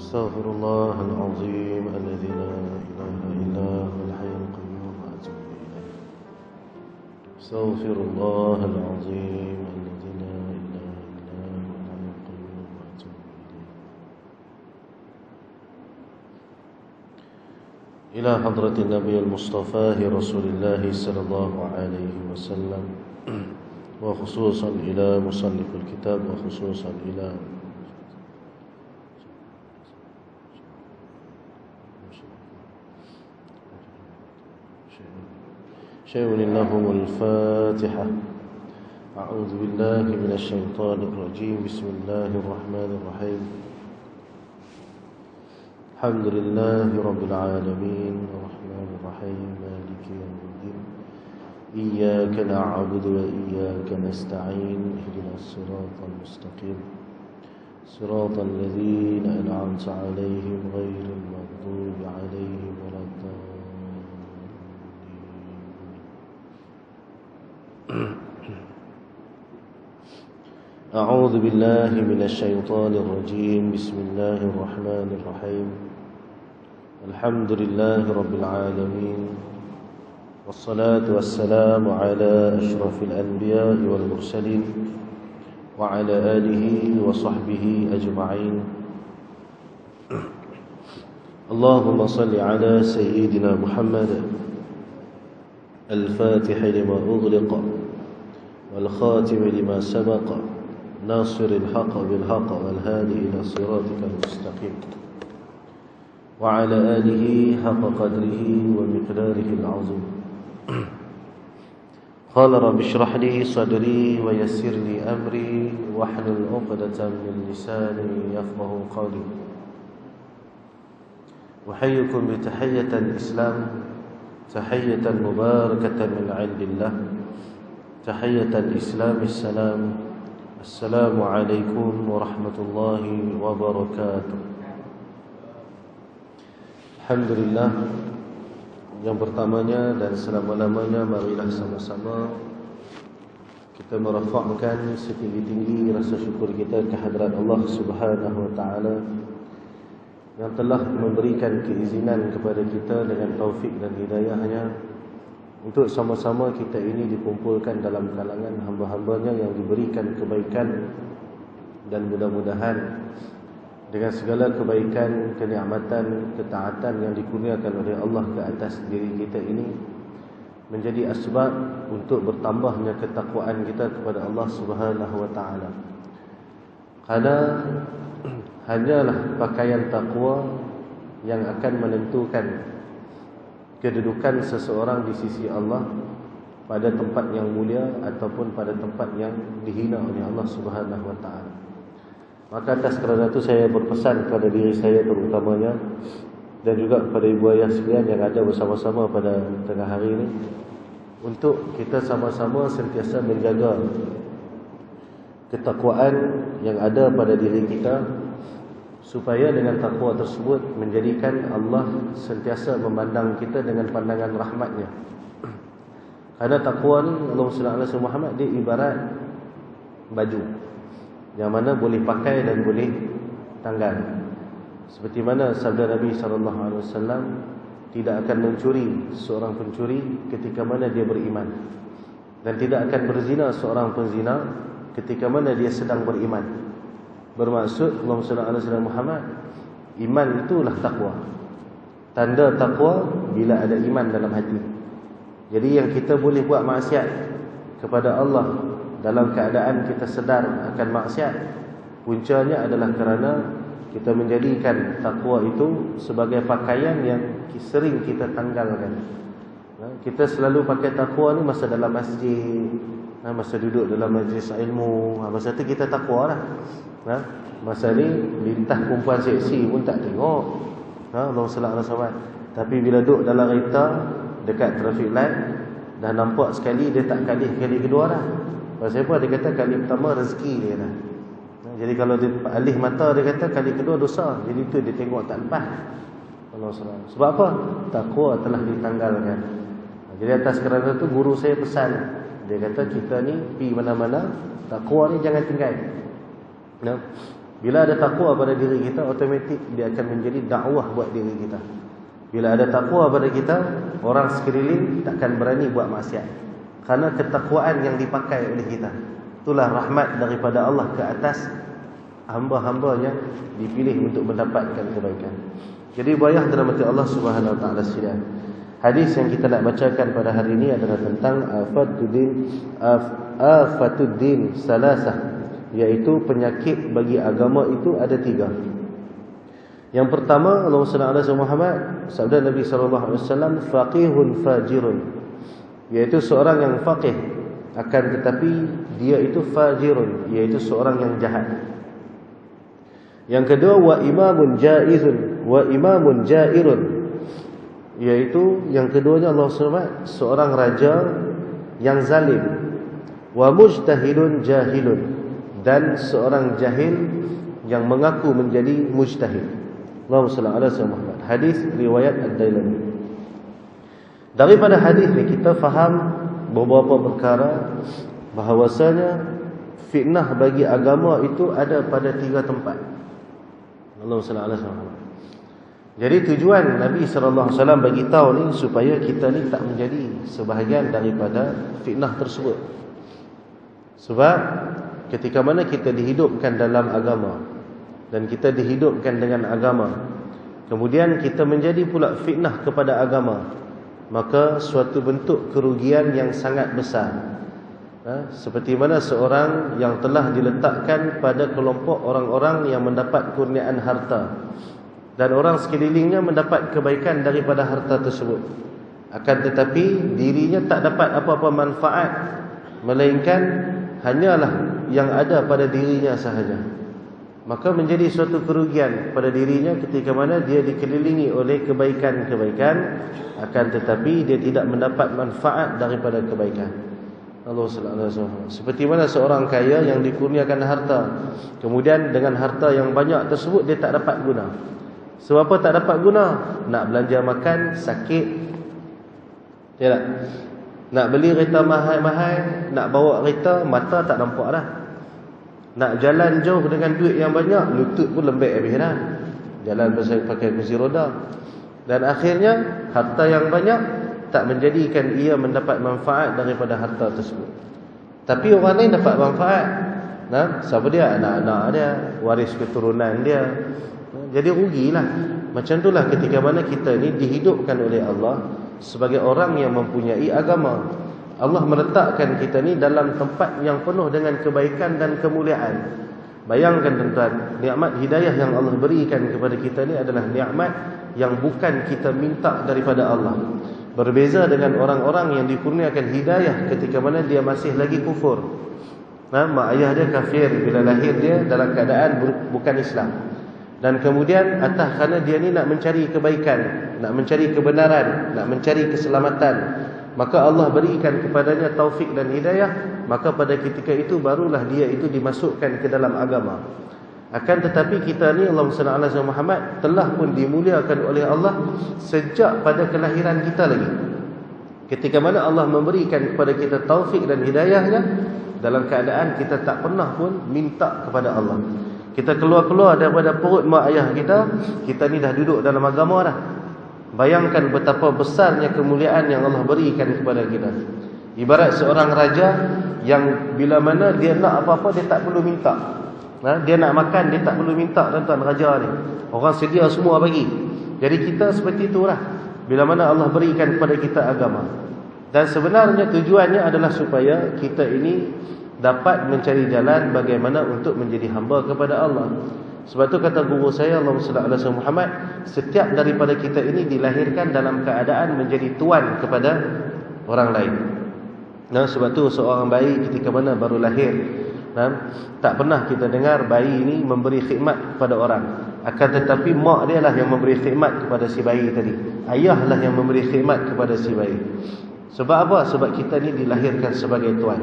أستغفر الله العظيم الذي لا إله إلا هو الحي القيوم وأتوب إليه. أستغفر الله العظيم الذي لا إله إلا هو الحي القيوم وأتوب إليه. إلى حضرة النبي المصطفى رسول الله صلى الله عليه وسلم، وخصوصا إلى مصنف الكتاب، وخصوصا إلى شيء لهم الفاتحة. أعوذ بالله من الشيطان الرجيم. بسم الله الرحمن الرحيم. الحمد لله رب العالمين الرحمن الرحيم مالك يوم الدين. إياك نعبد وإياك نستعين. اهدنا الصراط المستقيم صراط الذين أنعمت عليهم غير المغضوب عليهم ولا الضالين. أعوذ بالله من الشيطان الرجيم. بسم الله الرحمن الرحيم. الحمد لله رب العالمين، والصلاة والسلام على أشرف الأنبياء والمرسلين، وعلى آله وصحبه أجمعين. اللهم صل على سيدنا محمد الفاتح لما أغلق والخاتم لما سبق، ناصر الحق بالحق والهادي إلى صراطك المستقيم، وعلى آله حق قدره ومقداره العظيم. قال رب اشرح لي صدري ويسر لي أمري واحلل عقدة من لساني يفقه قولي. أحييكم بتحية الإسلام، تحية مباركة من عند الله، تحية الإسلام السلام. السلام عليكم ورحمة الله وبركاته. Alhamdulillah, yang pertamanya dan selama-lamanya marilah sama-sama kita merafakkan setinggi-tinggi rasa syukur kita kehadrat Allah Subhanahu wa taala yang telah memberikan keizinan kepada kita dengan taufik dan hidayahnya untuk sama-sama kita ini dikumpulkan dalam kalangan hamba-hambanya yang diberikan kebaikan, dan mudah-mudahan dengan segala kebaikan, kenikmatan, ketaatan yang dikurniakan oleh Allah ke atas diri kita ini menjadi asbab untuk bertambahnya ketakwaan kita kepada Allah Subhanahu wa taala. Karena hanyalah pakaian takwa yang akan menentukan kedudukan seseorang di sisi Allah pada tempat yang mulia ataupun pada tempat yang dihina oleh Allah Subhanahu wa taala. Maka atas kerana itu saya berpesan kepada diri saya terutamanya dan juga kepada ibu ayah sekalian yang ada bersama-sama pada tengah hari ini, untuk kita sama-sama sentiasa menjaga ketakwaan yang ada pada diri kita, supaya dengan takwa tersebut menjadikan Allah sentiasa memandang kita dengan pandangan rahmatnya. Karena takwa ni, Allahumma salli ala sayyidina Muhammad, dia ibarat baju yang mana boleh pakai dan boleh tanggal. Seperti mana sabda Nabi SAW, tidak akan mencuri seorang pencuri ketika mana dia beriman, dan tidak akan berzina seorang penzina ketika mana dia sedang beriman. Bermaksud, Allahumma salli ala sayyidina Muhammad, iman itulah takwa. Tanda takwa bila ada iman dalam hati. Jadi yang kita boleh buat maksiat kepada Allah dalam keadaan kita sedar akan maksiat, puncanya adalah kerana kita menjadikan takwa itu sebagai pakaian yang sering kita tanggalkan. Kita selalu pakai takwa ni masa dalam masjid, masa duduk dalam majlis ilmu, masa tu kita takwa lah. Masa ni lintah perempuan seksi pun tak tengok, Allahumma salli ala sahabat. Tapi bila duduk dalam kereta dekat traffic light, dah nampak sekali, dia tak kali kedua dah. Pasal apa? Dia kata kali pertama rezeki dia dah. Jadi kalau dia alih mata, dia kata kali kedua dosa. Jadi tu dia tengok tak lepas. Sebab apa? Takwa telah ditanggalkan. Jadi atas kerana tu guru saya pesan, dia kata kita ni pergi mana-mana, takwa ni jangan tinggal. Bila ada takwa pada diri kita, automatik dia akan menjadi dakwah buat diri kita. Bila ada takwa pada kita, orang sekeliling takkan berani buat maksiat, kerana ketakwaan yang dipakai oleh kita. Itulah rahmat daripada Allah ke atas hamba-hamba yang dipilih untuk mendapatkan kebaikan. Jadi bayah dirahmati Allah Subhanahu Wa Taala sekalian. Hadis yang kita nak bacakan pada hari ini adalah tentang afatuddin salasah, iaitu penyakit bagi agama itu ada 3. Yang pertama, Allahumma salli ala Muhammad, sabda Nabi sallallahu alaihi wasallam, faqihun fajirun, iaitu seorang yang faqih akan tetapi dia itu fajirun, iaitu seorang yang jahat. Yang kedua, wa imamun jaizun wa imamun jairun, iaitu yang keduanya Allah SWT, seorang raja yang zalim. Wa mujtahidun jahilun, dan seorang jahil yang mengaku menjadi mujtahid. Allahumma salli ala Muhammad. Hadis riwayat Ad-Dailami. Daripada hadis ni kita faham beberapa perkara, bahawasanya fitnah bagi agama itu ada pada 3 tempat. Allahumma salli ala Muhammad. Jadi tujuan Nabi SAW bagi tahu ni supaya kita ni tak menjadi sebahagian daripada fitnah tersebut. Sebab ketika mana kita dihidupkan dalam agama dan kita dihidupkan dengan agama, kemudian kita menjadi pula fitnah kepada agama, maka suatu bentuk kerugian yang sangat besar. Seperti mana seorang yang telah diletakkan pada kelompok orang-orang yang mendapat kurniaan harta, dan orang sekelilingnya mendapat kebaikan daripada harta tersebut, akan tetapi dirinya tak dapat apa-apa manfaat, melainkan hanyalah yang ada pada dirinya sahaja. Maka menjadi suatu kerugian pada dirinya ketika mana dia dikelilingi oleh kebaikan-kebaikan, akan tetapi dia tidak mendapat manfaat daripada kebaikan. Allah SWT. Seperti mana seorang kaya yang dikurniakan harta, kemudian dengan harta yang banyak tersebut dia tak dapat guna. Sebab apa tak dapat guna? Nak belanja makan sakit, ya tak? Nak beli kereta mahal-mahal, nak bawa kereta mata tak nampak dah. Nak jalan jauh dengan duit yang banyak, lutut pun lembek habis dah. Jalan pakai kursi roda. Dan akhirnya harta yang banyak tak menjadikan ia mendapat manfaat daripada harta tersebut. Tapi orang lain dapat manfaat. Siapa dia? Anak-anak dia, waris keturunan dia. Jadi rugilah. Macam itulah ketika mana kita ni dihidupkan oleh Allah sebagai orang yang mempunyai agama. Allah meletakkan kita ni dalam tempat yang penuh dengan kebaikan dan kemuliaan. Bayangkan tuan-tuan, nikmat hidayah yang Allah berikan kepada kita ni adalah nikmat yang bukan kita minta daripada Allah. Berbeza dengan orang-orang yang dikurniakan hidayah ketika mana dia masih lagi kufur. Mak ayah dia kafir bila lahir dia dalam keadaan bukan Islam. Dan kemudian atas kerana dia ni nak mencari kebaikan, nak mencari kebenaran, nak mencari keselamatan, maka Allah berikan kepadanya taufik dan hidayah, maka pada ketika itu barulah dia itu dimasukkan ke dalam agama. Akan tetapi kita ni, Allahumma salli ala Muhammad, telah pun dimuliakan oleh Allah sejak pada kelahiran kita lagi. Ketika mana Allah memberikan kepada kita taufik dan hidayahnya, dalam keadaan kita tak pernah pun minta kepada Allah. Kita keluar-keluar daripada perut mak ayah kita ni dah duduk dalam agama dah. Bayangkan betapa besarnya kemuliaan yang Allah berikan kepada kita. Ibarat seorang raja yang bila mana dia nak apa-apa dia tak perlu minta. Dia nak makan dia tak perlu minta, tuan-tuan, raja ni. Orang sedia semua bagi. Jadi kita seperti itulah bila mana Allah berikan kepada kita agama. Dan sebenarnya tujuannya adalah supaya kita ini dapat mencari jalan bagaimana untuk menjadi hamba kepada Allah. Sebab tu kata guru saya, Allahumma salli ala Muhammad, setiap daripada kita ini dilahirkan dalam keadaan menjadi tuan kepada orang lain. Sebab tu seorang bayi ketika mana baru lahir, tak pernah kita dengar bayi ini memberi khidmat kepada orang. Akan tetapi mak dia lah yang memberi khidmat kepada si bayi tadi. Ayah lah yang memberi khidmat kepada si bayi. Sebab apa? Sebab kita ni dilahirkan sebagai tuan.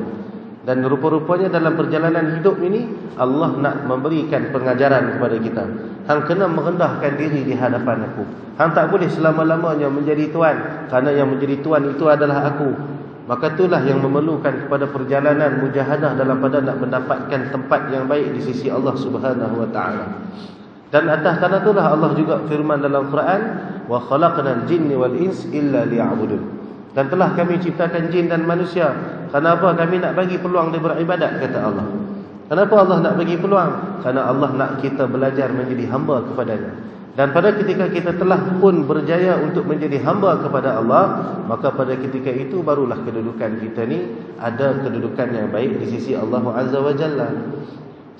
Dan rupa-rupanya dalam perjalanan hidup ini Allah nak memberikan pengajaran kepada kita. Hang kena merendahkan diri di hadapan aku. Hang tak boleh selama-lamanya menjadi tuan, kerana yang menjadi tuan itu adalah aku. maka itulah yang memerlukan kepada perjalanan mujahadah dalam pada nak mendapatkan tempat yang baik di sisi Allah Subhanahu wa taala. Dan atas kerana itulah Allah juga firman dalam Quran, wa khalaqnal jinni wal ins illa liya'budun. Dan telah kami ciptakan jin dan manusia, kenapa kami nak bagi peluang dia beribadat, kata Allah. Kenapa Allah nak bagi peluang? Kerana Allah nak kita belajar menjadi hamba kepadanya. Dan pada ketika kita telah pun berjaya untuk menjadi hamba kepada Allah, maka pada ketika itu barulah kedudukan kita ni ada kedudukan yang baik di sisi Allah Azza wa Jalla.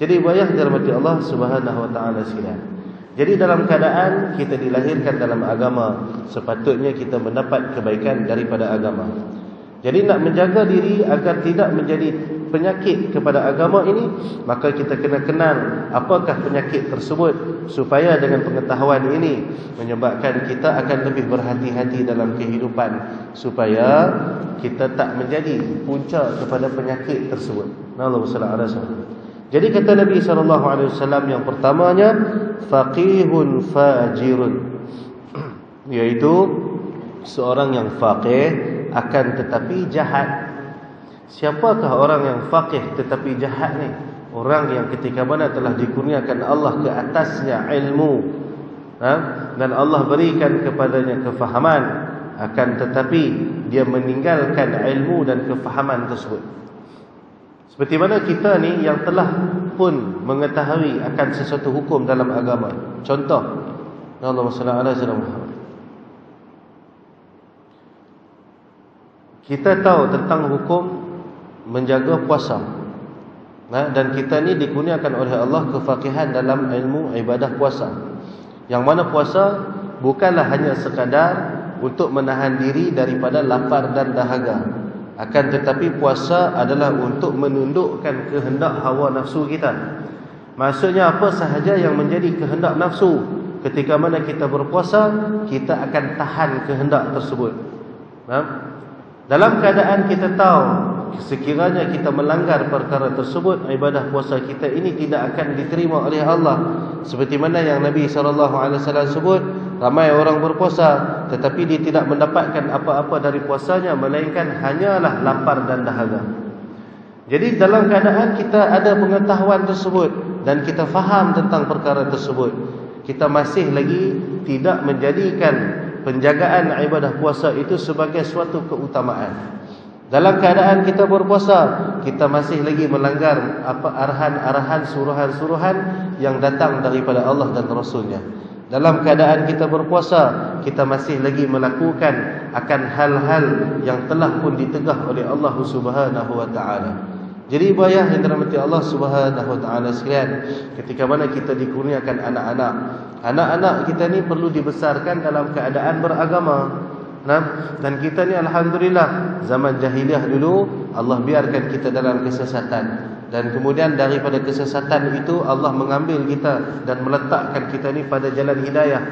Jadi bayah dirahmati Allah Subhanahu wa taala sekalian. Jadi dalam keadaan kita dilahirkan dalam agama, sepatutnya kita mendapat kebaikan daripada agama. Jadi nak menjaga diri agar tidak menjadi penyakit kepada agama ini, maka kita kena kenal apakah penyakit tersebut, supaya dengan pengetahuan ini menyebabkan kita akan lebih berhati-hati dalam kehidupan, supaya kita tak menjadi punca kepada penyakit tersebut. Allahu sallallahu alaihi wasallam. Jadi kata Nabi sallallahu alaihi wasallam yang pertamanya, faqihun fajirun, iaitu seorang yang faqih akan tetapi jahat. Siapakah orang yang faqih tetapi jahat ni? Orang yang ketika mana telah dikurniakan Allah ke atasnya ilmu, dan Allah berikan kepadanya kefahaman, akan tetapi dia meninggalkan ilmu dan kefahaman tersebut. Seperti mana kita ni yang telah pun mengetahui akan sesuatu hukum dalam agama. Contoh, Allahumma salli ala sayyidina Muhammad. Kita tahu tentang hukum menjaga puasa, dan kita ni dikurniakan oleh Allah kefaqihan dalam ilmu ibadah puasa, yang mana puasa bukanlah hanya sekadar untuk menahan diri daripada lapar dan dahaga, akan tetapi puasa adalah untuk menundukkan kehendak hawa nafsu kita. Maksudnya apa sahaja yang menjadi kehendak nafsu, ketika mana kita berpuasa, kita akan tahan kehendak tersebut. Dalam keadaan kita tahu sekiranya kita melanggar perkara tersebut, ibadah puasa kita ini tidak akan diterima oleh Allah. Seperti mana yang Nabi SAW sebut, ramai orang berpuasa tetapi dia tidak mendapatkan apa-apa dari puasanya, melainkan hanyalah lapar dan dahaga. Jadi dalam keadaan kita ada pengetahuan tersebut dan kita faham tentang perkara tersebut, kita masih lagi tidak menjadikan penjagaan ibadah puasa itu sebagai suatu keutamaan. Dalam keadaan kita berpuasa, kita masih lagi melanggar arahan-arahan, suruhan-suruhan yang datang daripada Allah dan Rasulnya. Dalam keadaan kita berpuasa, kita masih lagi melakukan akan hal-hal yang telah pun ditegah oleh Allah Subhanahu wa taala. Jadi bayah yang dirahmati Allah Subhanahu wa taala sekalian, ketika mana kita dikurniakan anak-anak, anak-anak kita ni perlu dibesarkan dalam keadaan beragama. Dan kita ni alhamdulillah, zaman jahiliah dulu Allah biarkan kita dalam kesesatan, dan kemudian daripada kesesatan itu Allah mengambil kita dan meletakkan kita ni pada jalan hidayah.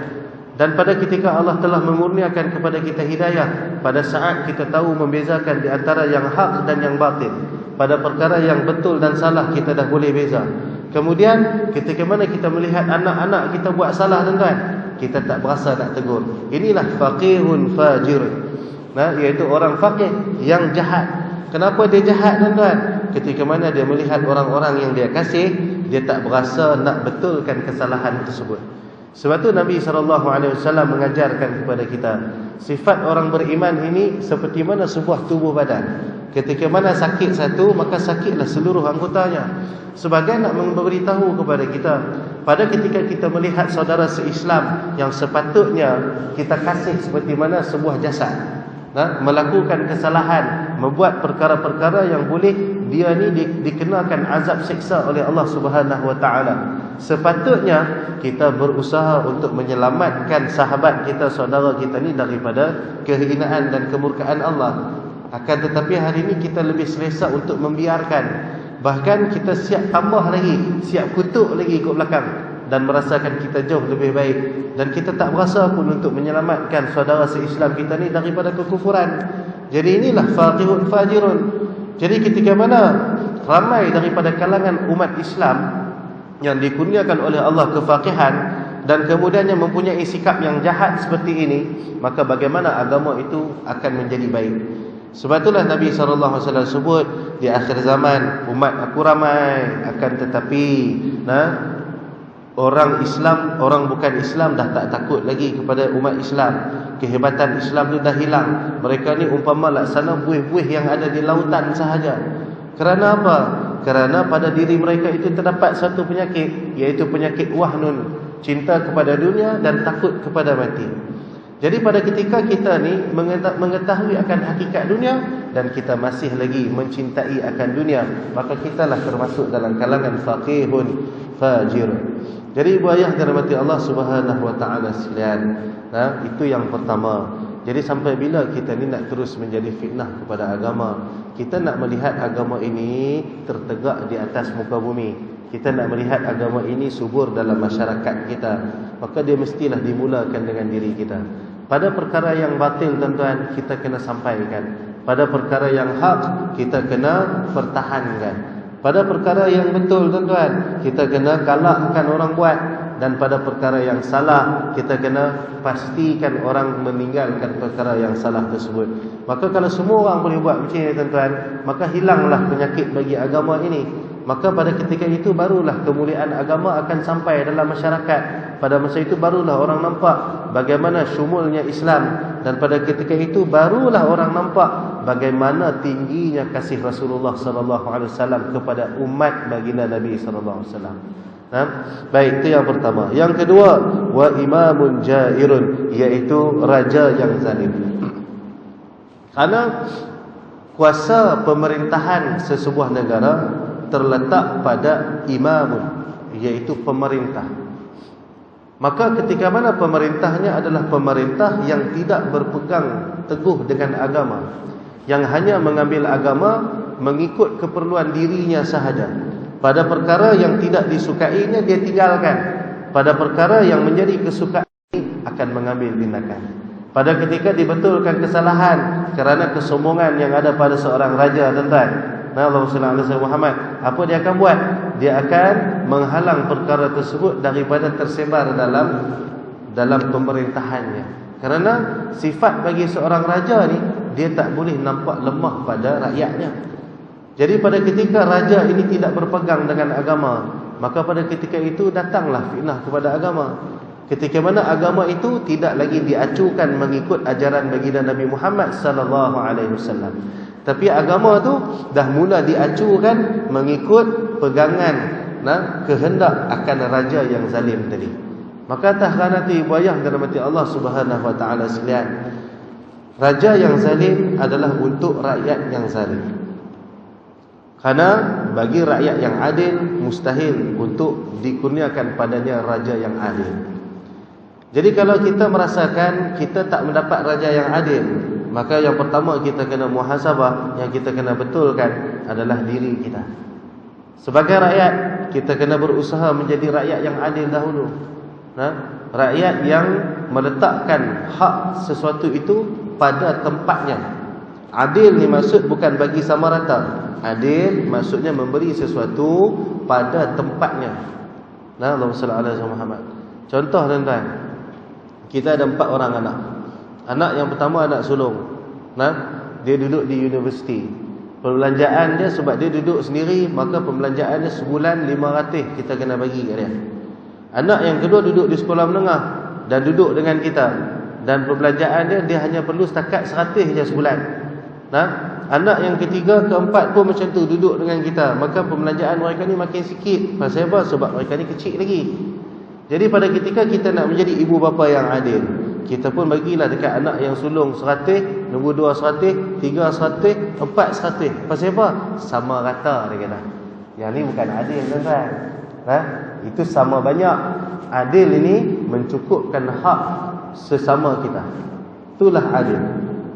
Dan pada ketika Allah telah memurniakan kepada kita hidayah, pada saat kita tahu membezakan di antara yang hak dan yang batil, pada perkara yang betul dan salah kita dah boleh beza. Kemudian ketika mana kita melihat anak-anak kita buat salah, tuan-tuan, kita tak berasa nak tegur. Inilah faqihun fajir, iaitu orang faqih yang jahat. Kenapa dia jahat, tuan-tuan? Ketika mana dia melihat orang-orang yang dia kasih, dia tak berasa nak betulkan kesalahan tersebut. Sebab tu Nabi SAW mengajarkan kepada kita, sifat orang beriman ini seperti mana sebuah tubuh badan. Ketika mana sakit satu, maka sakitlah seluruh anggotanya. Sebagai nak memberitahu kepada kita, pada ketika kita melihat saudara se-Islam yang sepatutnya kita kasih seperti mana sebuah jasad, melakukan kesalahan, membuat perkara-perkara yang boleh dia ni dikenakan azab siksa oleh Allah Subhanahu wa taala, sepatutnya kita berusaha untuk menyelamatkan sahabat kita, saudara kita ni daripada kehinaan dan kemurkaan Allah. Akan tetapi hari ini kita lebih selesa untuk membiarkan, bahkan kita siap tambah lagi, siap kutuk lagi ikut belakang, dan merasakan kita jauh lebih baik, dan kita tak berasa pun untuk menyelamatkan saudara se-Islam kita ni daripada kekufuran. Jadi inilah faqihun fajirun. Jadi ketika mana ramai daripada kalangan umat Islam yang dikurniakan oleh Allah kefaqihan, dan kemudiannya mempunyai sikap yang jahat seperti ini, maka bagaimana agama itu akan menjadi baik? Sebab itulah Nabi SAW sebut, di akhir zaman umat aku ramai, akan tetapi orang Islam, orang bukan Islam dah tak takut lagi kepada umat Islam. Kehebatan Islam tu dah hilang. Mereka ni umpama laksana buih-buih yang ada di lautan sahaja. Kerana apa? Kerana pada diri mereka itu terdapat satu penyakit, iaitu penyakit wahnun, cinta kepada dunia dan takut kepada mati. Jadi pada ketika kita ni mengetahui akan hakikat dunia dan kita masih lagi mencintai akan dunia, maka kitalah termasuk dalam kalangan faqihun fajir. Jadi ibu ayah dirahmati Allah Subhanahu wa taala sekalian, itu yang pertama. Jadi sampai bila kita ni nak terus menjadi fitnah kepada agama? Kita nak melihat agama ini tertegak di atas muka bumi. Kita nak melihat agama ini subur dalam masyarakat kita, maka dia mestilah dimulakan dengan diri kita. Pada perkara yang batil tuan-tuan, kita kena sampaikan. Pada perkara yang hak, kita kena pertahankan. Pada perkara yang betul tuan-tuan, kita kena galakkan orang buat. Dan pada perkara yang salah, kita kena pastikan orang meninggalkan perkara yang salah tersebut. Maka kalau semua orang boleh buat macam ini tuan-tuan, maka hilanglah penyakit bagi agama ini. Maka pada ketika itu barulah kemuliaan agama akan sampai dalam masyarakat. Pada masa itu barulah orang nampak bagaimana syumulnya Islam. Dan pada ketika itu barulah orang nampak bagaimana tingginya kasih Rasulullah SAW kepada umat baginda Nabi SAW. Baik, itu yang pertama. Yang kedua, wa imamun jairun, iaitu raja yang zalim. Karena kuasa pemerintahan sesebuah negara terletak pada imamun, iaitu pemerintah. Maka ketika mana pemerintahnya adalah pemerintah yang tidak berpegang teguh dengan agama, yang hanya mengambil agama mengikut keperluan dirinya sahaja, pada perkara yang tidak disukainya dia tinggalkan, pada perkara yang menjadi kesukaan akan mengambil tindakan. Pada ketika dibetulkan kesalahan kerana kesombongan yang ada pada seorang raja tuan-tuan, Allahumma salli ala sayyidina Muhammad, apa dia akan buat? Dia akan menghalang perkara tersebut daripada tersebar dalam pemerintahannya. Kerana sifat bagi seorang raja ni, dia tak boleh nampak lemah pada rakyatnya. Jadi pada ketika raja ini tidak berpegang dengan agama, maka pada ketika itu datanglah fitnah kepada agama. Ketika mana agama itu tidak lagi diacukan mengikut ajaran baginda Nabi Muhammad sallallahu alaihi wasallam, tapi agama tu dah mula diacukan mengikut pegangan kehendak akan raja yang zalim tadi. Maka tahranati ibu ayah dirahmati Allah Subhanahu wa taala sekalian, raja yang zalim adalah untuk rakyat yang zalim. Karena bagi rakyat yang adil mustahil untuk dikurniakan padanya raja yang adil. Jadi kalau kita merasakan kita tak mendapat raja yang adil, maka yang pertama kita kena muhasabah, yang kita kena betulkan adalah diri kita. Sebagai rakyat, kita kena berusaha menjadi rakyat yang adil dahulu. Rakyat yang meletakkan hak sesuatu itu pada tempatnya. Adil ni maksud bukan bagi sama rata. Adil maksudnya memberi sesuatu pada tempatnya. Allahumma salli ala sayyidina Muhammad. Contoh tuan-tuan, kita ada 4 orang anak. Anak yang pertama anak sulung. Dia duduk di universiti. Perbelanjaan dia, sebab dia duduk sendiri, maka pembelanjaan dia sebulan 500 kita kena bagi kat dia. Anak yang kedua duduk di sekolah menengah dan duduk dengan kita, dan perbelanjaan dia hanya perlu setakat 100 je sebulan. Anak yang ketiga, keempat pun macam tu, duduk dengan kita, maka pembelanjaan mereka ni makin sikit. Pasal apa? Sebab mereka ni kecil lagi. Jadi pada ketika kita nak menjadi ibu bapa yang adil, kita pun bagilah dekat anak yang sulung 100, nombor 2 100, 3 100, 4 100. Pasal apa? Sama rata dia kata. Yang ni bukan adil tuan-tuan. Itu sama banyak. Adil ini mencukupkan hak sesama kita. Itulah adil.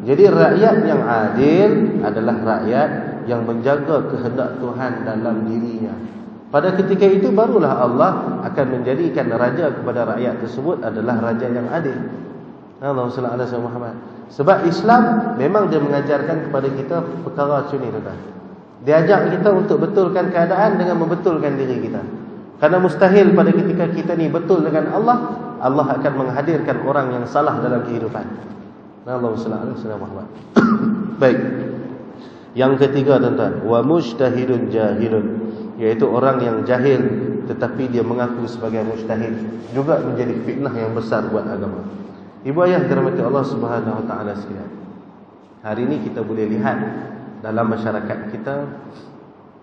Jadi rakyat yang adil adalah rakyat yang menjaga kehendak Tuhan dalam dirinya. Pada ketika itu barulah Allah akan menjadikan raja kepada rakyat tersebut adalah raja yang adil. Allahumma salli ala sayyidina Muhammad. Sebab Islam memang dia mengajarkan kepada kita perkara macam ni tuan-tuan. Dia ajak kita untuk betulkan keadaan dengan membetulkan diri kita. Karena mustahil pada ketika kita ni betul dengan Allah, Allah akan menghadirkan orang yang salah dalam kehidupan. Allahumma salli ala sayyidina Muhammad. Baik. Yang ketiga tuan-tuan, wa mujtahidun jahilun, iaitu orang yang jahil tetapi dia mengaku sebagai mujtahid, juga menjadi fitnah yang besar buat agama. Ibu ayah dirahmati Allah Subhanahu wa taala sekalian. Hari ini kita boleh lihat dalam masyarakat kita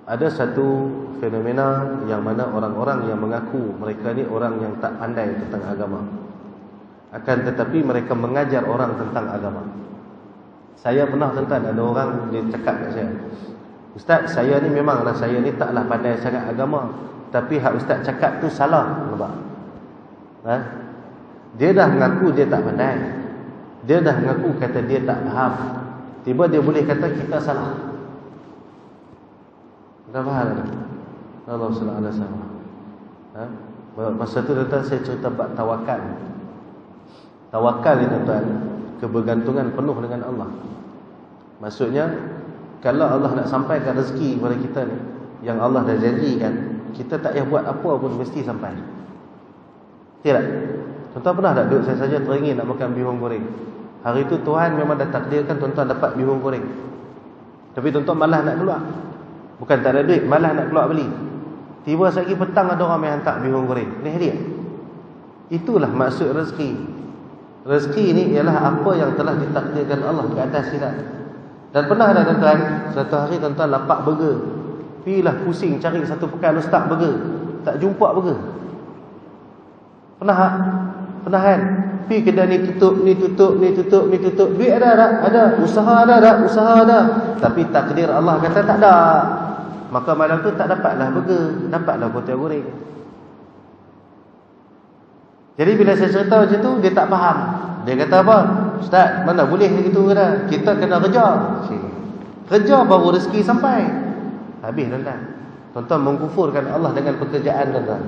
ada satu fenomena yang mana orang-orang yang mengaku mereka ni orang yang tak pandai tentang agama, akan tetapi mereka mengajar orang tentang agama. Saya pernah tuan-tuan, ada orang dia cakap kat saya, "Ustaz, saya ni memanglah saya ni taklah pandai sangat agama, tapi hak ustaz cakap tu salah." Nampak? Dia dah mengaku dia tak pandai, dia dah mengaku kata dia tak faham, tiba dia boleh kata kita salah. Dah faham tak? Allah SWT sama. Masa tu tuan-tuan saya cerita bab tawakal. Tawakal ni tuan-tuan, kebergantungan penuh dengan Allah. Maksudnya kalau Allah nak sampaikan rezeki kepada kita ni, yang Allah dah janjikan, kita tak payah buat apa pun mesti sampai. Tidak? Tuan-tuan pernah tak duduk saya saja teringin nak makan bihun goreng? Hari tu Tuhan memang dah takdirkan tuan-tuan dapat bihun goreng, tapi tuan-tuan malas nak keluar. Bukan tak ada duit, malas nak keluar beli. Tiba sekali petang ada orang yang hantar bihun goreng. Ni hadiah. Itulah maksud rezeki. Rezeki ni ialah apa yang telah ditakdirkan Allah ke atas kita. Dan pernah ada tuan-tuan, satu hari tuan-tuan lapak burger, pilah pusing cari satu pekan ustaz burger, tak jumpa burger. Pernah tak? Pernah kan? Pi kedai ni tutup, ni tutup, ni tutup, ni tutup. Duit ada tak? Ada. Usaha ada tak? Usaha ada. Tapi takdir Allah kata tak ada. Maka malam tu tak dapatlah burger, dapatlah kuih goreng. Jadi bila saya cerita macam tu, dia tak faham. Dia kata apa? Ustaz, mana boleh begitu kata? Kita kena kerja. Kerja baru rezeki sampai. Habis tuan-tuan. Tuan-tuan mengkufurkan Allah dengan pekerjaan tuan-tuan.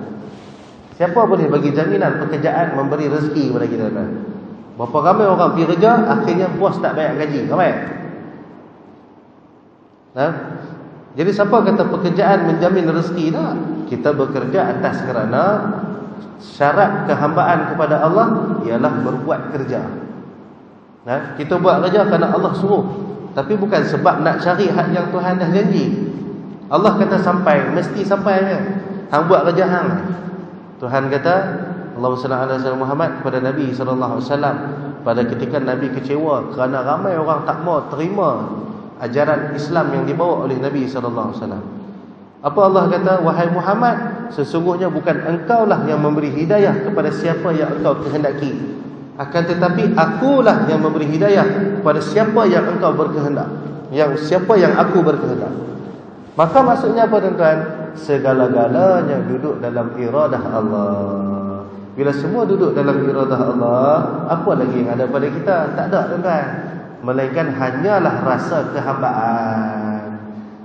Siapa boleh bagi jaminan pekerjaan memberi rezeki kepada kita tuan-tuan? Berapa ramai orang pergi kerja, akhirnya bos tak bayar gaji. Ramai? Jadi siapa kata pekerjaan menjamin rezeki? Tak. Kita bekerja atas kerana syarat kehambaan kepada Allah ialah berbuat kerja. Kita buat kerja kerana Allah suruh, tapi bukan sebab nak cari hak yang Tuhan dah janji. Allah kata sampai, mesti sampainya. Hang buat kerja hang. Tuhan kata, Allahumma salli ala sayyidina Muhammad, kepada Nabi SAW pada ketika Nabi kecewa kerana ramai orang tak mau terima ajaran Islam yang dibawa oleh Nabi SAW. Apa Allah kata? Wahai Muhammad, sesungguhnya bukan engkaulah yang memberi hidayah kepada siapa yang engkau kehendaki, akan tetapi akulah yang memberi hidayah kepada siapa yang engkau berkehendak, siapa yang aku berkehendak. Maka maksudnya apa tuan-tuan? Segala-galanya duduk dalam iradah Allah. Bila semua duduk dalam iradah Allah, apa lagi yang ada pada kita? Tak ada tuan-tuan, melainkan hanyalah rasa kehambaan.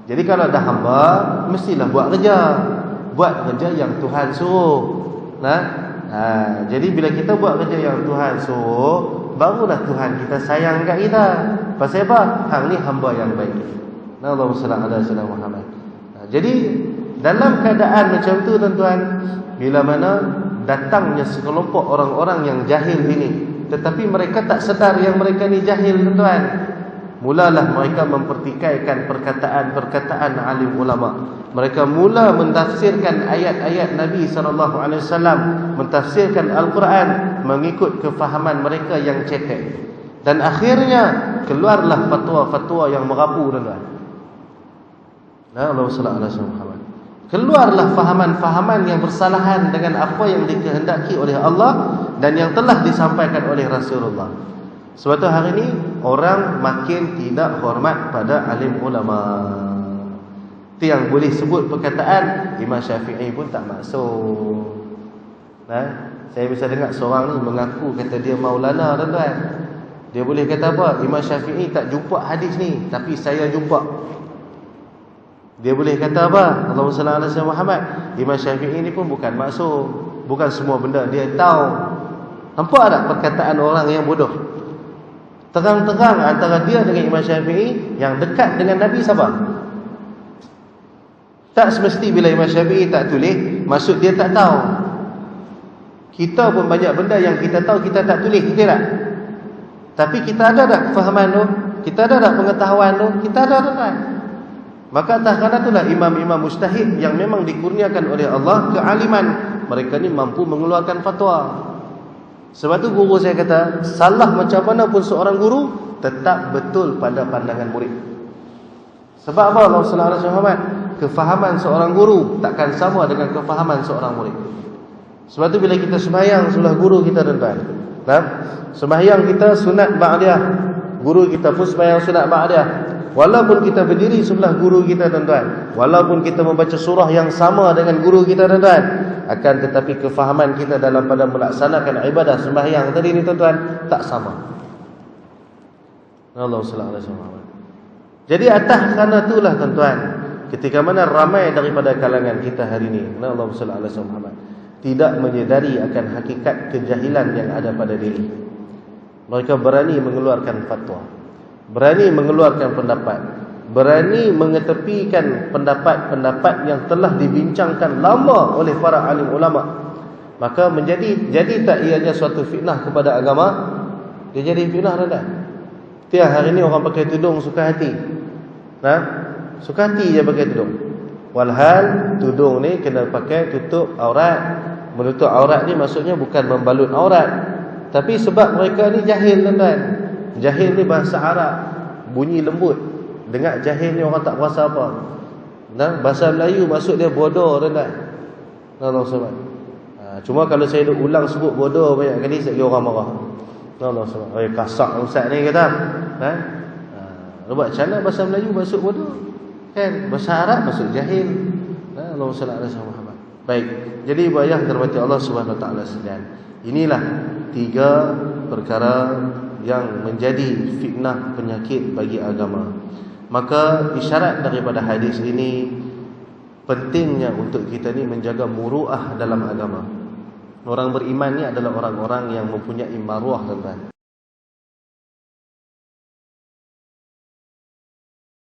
Jadi kalau dah hamba, mestilah buat kerja yang Tuhan suruh. Jadi bila kita buat kerja yang Tuhan suruh, barulah Tuhan kita sayang kat kita. Pasal apa? Hang ni hamba yang baik. Allahumma salli ala sayyidina Muhammad. Jadi dalam keadaan macam tu tuan-tuan, bila mana datangnya sekelompok orang-orang yang jahil ini, tetapi mereka tak sedar yang mereka ni jahil tuan-tuan, mulalah mereka mempertikaikan perkataan-perkataan alim ulama. Mereka mula mentafsirkan ayat-ayat Nabi SAW, mentafsirkan Al-Quran mengikut kefahaman mereka yang cetek. Dan akhirnya keluarlah fatwa-fatwa yang merapu tuan-tuan. Allahumma salli ala sayyidina Muhammad. Keluarlah fahaman-fahaman yang bersalahan dengan apa yang dikehendaki oleh Allah dan yang telah disampaikan oleh Rasulullah. Sebab tu hari ini orang makin tidak hormat pada alim ulama. Itu yang boleh sebut perkataan Imam Syafi'i pun tak masuk. Saya bisa dengar seorang ni mengaku kata dia maulana tuan-tuan. Dia boleh kata apa? Imam Syafi'i tak jumpa hadis ni, tapi saya jumpa. Dia boleh kata apa? Allahumma salli ala sayyidina Muhammad. Imam Syafi'i ni pun bukan maksum, bukan semua benda dia tahu. Nampak tak perkataan orang yang bodoh? Terang-terang antara dia dengan Imam Syafi'i, yang dekat dengan Nabi siapa? Tak semesti bila Imam Syafi'i tak tulis, maksud dia tak tahu. Kita pun banyak benda yang kita tahu kita tak tulis, betul tak? Tapi kita ada tak kefahaman tu? Kita ada tak pengetahuan tu? Kita ada tak? Maka atas kerana itulah imam-imam mujtahid yang memang dikurniakan oleh Allah kealiman, mereka ni mampu mengeluarkan fatwa. Sebab tu guru saya kata, salah macam mana pun seorang guru tetap betul pada pandangan murid. Sebab apa Allah sallallahu alaihi wasallam? Kefahaman seorang guru takkan sama dengan kefahaman seorang murid. Sebab tu bila kita sembahyang sebelah guru kita, tuan-tuan, sembahyang kita sunat ba'diyah, guru kita pun sembahyang sunat ba'diyah. Walaupun kita berdiri sebelah guru kita, tuan-tuan, walaupun kita membaca surah yang sama dengan guru kita, tuan-tuan, akan tetapi kefahaman kita dalam pada melaksanakan ibadah sembahyang tadi ni, tuan-tuan, tak sama. Allah sallallahu alaihi wasallam. Jadi atas kerana itulah, tuan-tuan, ketika mana ramai daripada kalangan kita hari ini, Allah sallallahu alaihi wasallam, tidak menyedari akan hakikat kejahilan yang ada pada diri. Mereka berani mengeluarkan fatwa, berani mengeluarkan pendapat, berani mengetepikan pendapat-pendapat yang telah dibincangkan lama oleh para alim ulama. Maka jadi tak ianya suatu fitnah kepada agama? Dia jadi fitnah, tak? Tiap hari ni orang pakai tudung suka hati. Suka hati je pakai tudung. Walhal tudung ni kena pakai tutup aurat. Menutup aurat ni maksudnya bukan membalut aurat, tapi sebab mereka ni jahil, tuan-tuan. Jahil ni bahasa Arab, bunyi lembut. Dengar jahil ni orang tak berasa apa. Bahasa Melayu maksud dia bodoh, tuan-tuan. Allah SWT. Cuma kalau saya ulang sebut bodoh banyak kali, sekali orang marah. Allah SWT. Kasar ustaz ni kata. Buat macam mana bahasa Melayu maksud bodoh? Kan? Bahasa Arab maksud jahil. Allah SWT. Baik. Jadi ibu ayah terhormati Allah Subhanahu Wa Taala sekalian, inilah 3 perkara yang menjadi fitnah penyakit bagi agama. Maka isyarat daripada hadis ini, pentingnya untuk kita ni menjaga muruah dalam agama. Orang beriman ni adalah orang-orang yang mempunyai maruah, tuan-tuan.